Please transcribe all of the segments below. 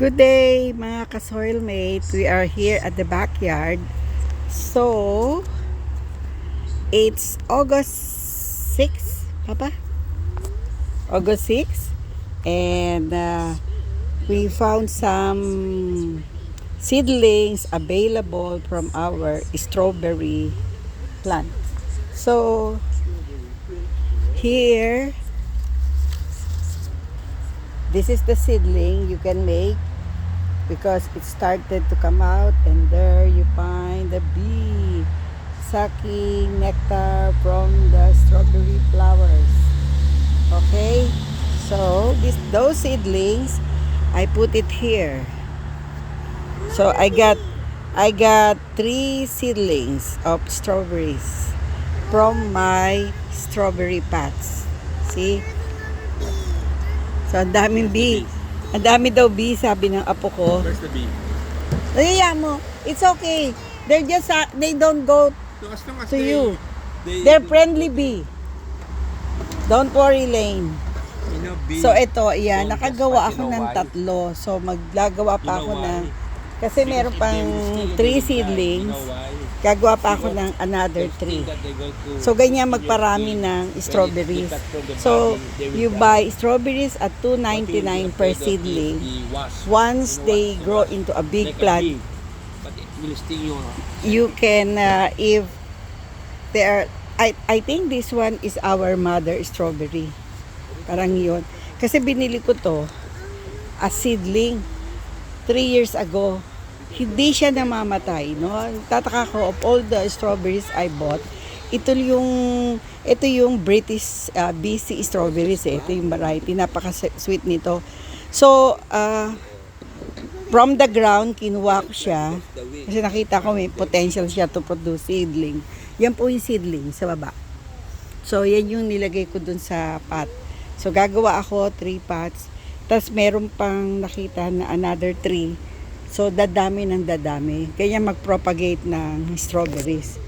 Good day mga ka-soil mate. We are here at the backyard. So, it's August 6, Papa? August 6. And we found some seedlings available from our strawberry plant. So, here, this is the seedling you can make because it started to come out, and there you find the bee sucking nectar from the strawberry flowers. Okay, so those seedlings I put it here. So I got 3 seedlings of strawberries from my strawberry patch. See? So ang daming bee. Ang dami daw bee, sabi ng apo ko. Where's the bee? Kaya mo, it's okay. They're just, they don't go So as long as to you. they They're friendly bee. Don't worry, Lane. you know, bee. So ito, yan, Don't nakagawa just, ako you know ng why? 3. So maglagawa pa ako why? ng, kasi Because meron if pang they will still 3 die, seedlings. You know why? Gagawa pa ako Because ng another they think 3. that they go to So ganyan continue magparami to- ng when it strawberries. cut from the So body, they will you die. buy strawberries at What you'll be $2.99 per afraid of is seedling. the wasp. Once You know they what? The grow wasp. into a big Like a plant, bee, but it will sting you. you can if they are, I think this one is our mother strawberry, parang yun, kasi binili ko to as seedling 3 years ago. Hindi siya namamatay, no? Tataka ko, of all the strawberries I bought, ito yung British BC strawberries, ito yung variety, napaka sweet nito. So from the ground, kinuha ko siya kasi nakita ko may potential siya to produce seedling. Yan po yung seedling sa baba. So, yan yung nilagay ko dun sa pot. So, gagawa ako 3 pots. Tapos, meron pang nakita na another 3. So, dadami ng dadami. Kaya mag-propagate ng strawberries.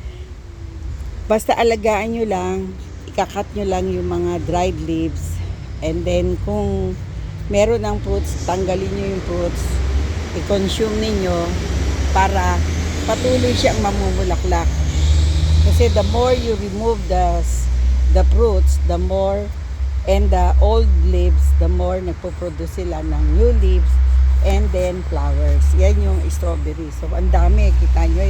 Basta alagaan nyo lang, ikakat nyo lang yung mga dried leaves. And then, kung meron ng fruits, tanggalin nyo yung fruits. I-consume ninyo para patuloy siyang mamumulaklak. Kasi the more you remove the fruits, the more, and the old leaves, the more nagpo-produce sila ng new leaves and then flowers. Yan yung strawberry. So ang dami, kita nyo,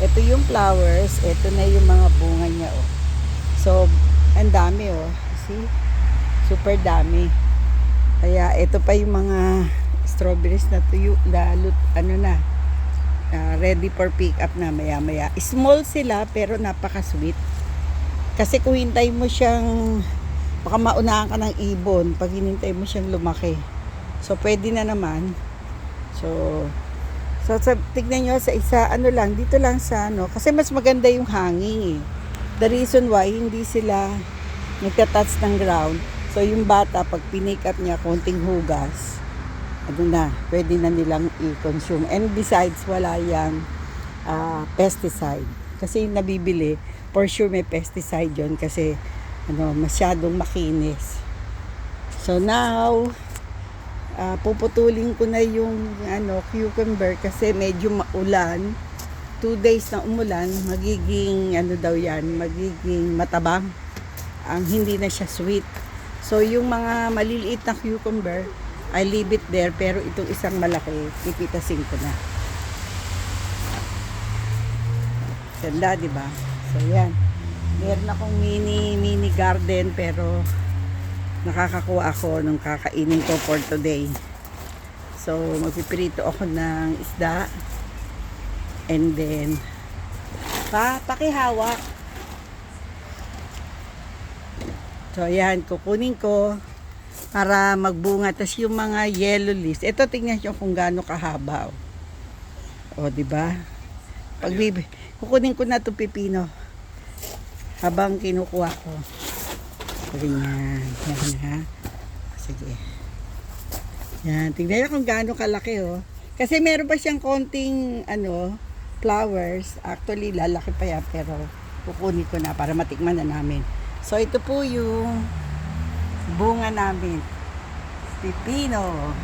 ito yung flowers, ito na yung mga bunga niya, oh. So ang dami, oh. See? Super dami. Kaya ito pa yung mga strawberries na tuyo, ready for pick up na maya-maya. Small sila pero napaka-sweet. Kasi kung hintay mo siyang, baka maunahan ka ng ibon pag hinintay mo siyang lumaki. So pwede na naman. So tignan nyo sa isa, dito lang sa kasi mas maganda yung hanging eh. The reason why hindi sila nagtatouch ng ground. So yung bata, pag pinick up niya, konting hugas, pwede na nilang i-consume. And besides, wala yung pesticide. Kasi yung nabibili, for sure may pesticide yon kasi masyadong makinis. So now, puputulin ko na yung cucumber kasi medyo maulan. 2 days na umulan, magiging magiging matabang. Hindi na siya sweet. So yung mga maliliit na cucumber, I leave it there, pero itong isang malaki, pipitasin ko na. Ganda, di ba? So yan. Meron akong mini garden, pero nakakakuha ako nung kakainin ko for today. So magpipirito ako ng isda. And then pakihawak. So yan, kukunin ko para magbunga. Tapos yung mga yellow leaves, ito tingnan nyo kung gaano kahaba. O, diba? Kukunin ko na ito pipino habang kinukuha ko. Ganyan. Yan ha. Sige. Yan. Tingnan nyo kung gaano kalaki, oh. Kasi meron pa siyang konting, flowers. Actually, lalaki pa yan, pero kukunin ko na para matikman na namin. So, ito po yung bunga namin. Pipino.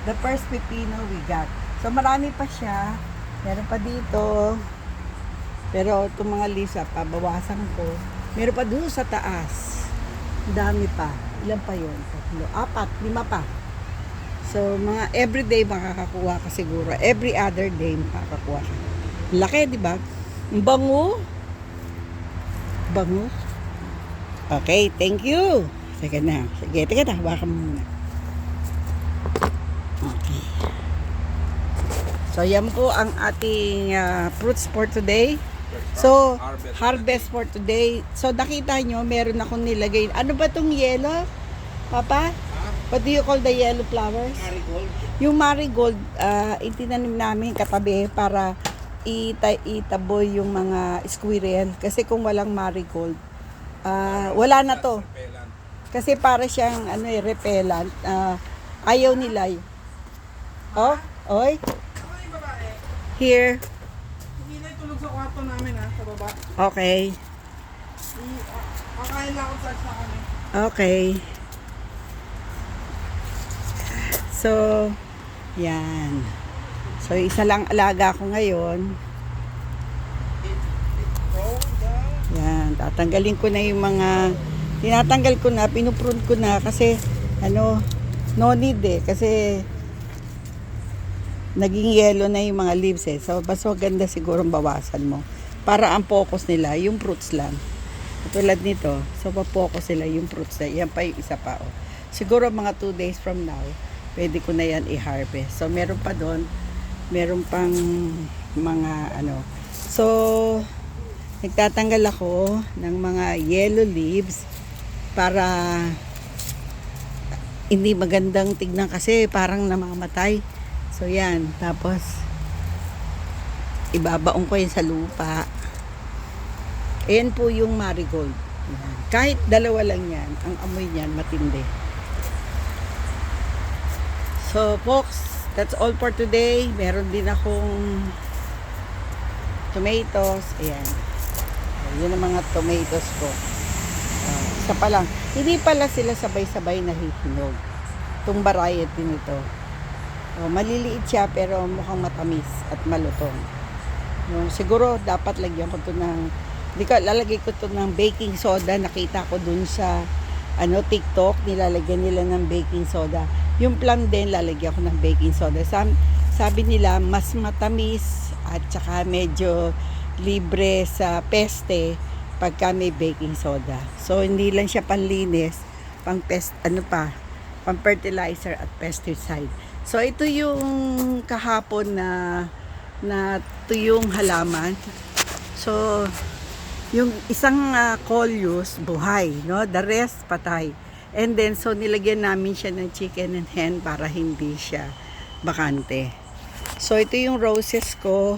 The first pepino we got. So marami pa siya. Meron pa dito. Pero itong mga lisa, pabawasan ko. Meron pa doon sa taas. Ang dami pa. Ilan pa yun? 3, 4, 5 pa. So, mga everyday makakakuha ka siguro. Every other day makakakuha ka. Laki, di ba? Ang bango. Bango. Okay, thank you. Sige na. Sige, teka na. Hawakan mo muna. Okay. So, yan po ang ating fruits for today. So, harvest for today. So, nakita nyo, meron akong nilagay. Ano ba itong yellow? Papa? What do you call the yellow flowers? Marigold. Yung marigold, itinanim namin katabi para itaboy yung mga squirrel. Kasi kung walang marigold, wala na to. Kasi para siyang repellent. Ayaw nila. Oh, oy. Here. Hindi na tulog sa kwarto namin sa baba. Okay. Kakain lang ako sa kami. Okay. So, yan. So, isa lang alaga ko ngayon. Yan. Tatanggalin ko na yung mga, tinatanggal ko na, pinuprune ko na kasi, no need kasi, naging yellow na yung mga leaves eh. So, mas maganda siguro bawasan mo. Para ang focus nila, yung fruits lang. Tulad nito, so pa-focus nila yung fruits na. Yan pa yung isa pa. Oh. Siguro mga 2 days from now, pwede ko na yan i-harvest. So, meron pa doon. Meron pang mga So, nagtatanggal ako ng mga yellow leaves para hindi magandang tignan kasi parang namamatay. So, yan. Tapos, ibabaon ko yan sa lupa. Ayan po yung marigold. Yan. Kahit dalawa lang yan, ang amoy niyan matindi. So, folks, that's all for today. Meron din akong tomatoes. Ayan. Yun ang mga tomatoes ko. Isa pa lang. Hindi pala sila sabay-sabay nahihinog. Itong variety nito. Maliliit siya pero mukhang matamis at malutong. Siguro dapat lagyan ko to ng lalagay ko to ng baking soda. Nakita ko dun sa TikTok, nilalagyan nila ng baking soda. Yung plum din lalagyan ko ng baking soda. Sabi nila mas matamis at saka medyo libre sa peste pagka may baking soda. So hindi lang siya panlinis, pang pang fertilizer at pesticide. So ito yung kahapon na tuyong halaman. So yung isang coleus buhay, no? The rest patay. And then so nilagyan namin siya ng chicken and hen para hindi siya bakante. So ito yung roses ko.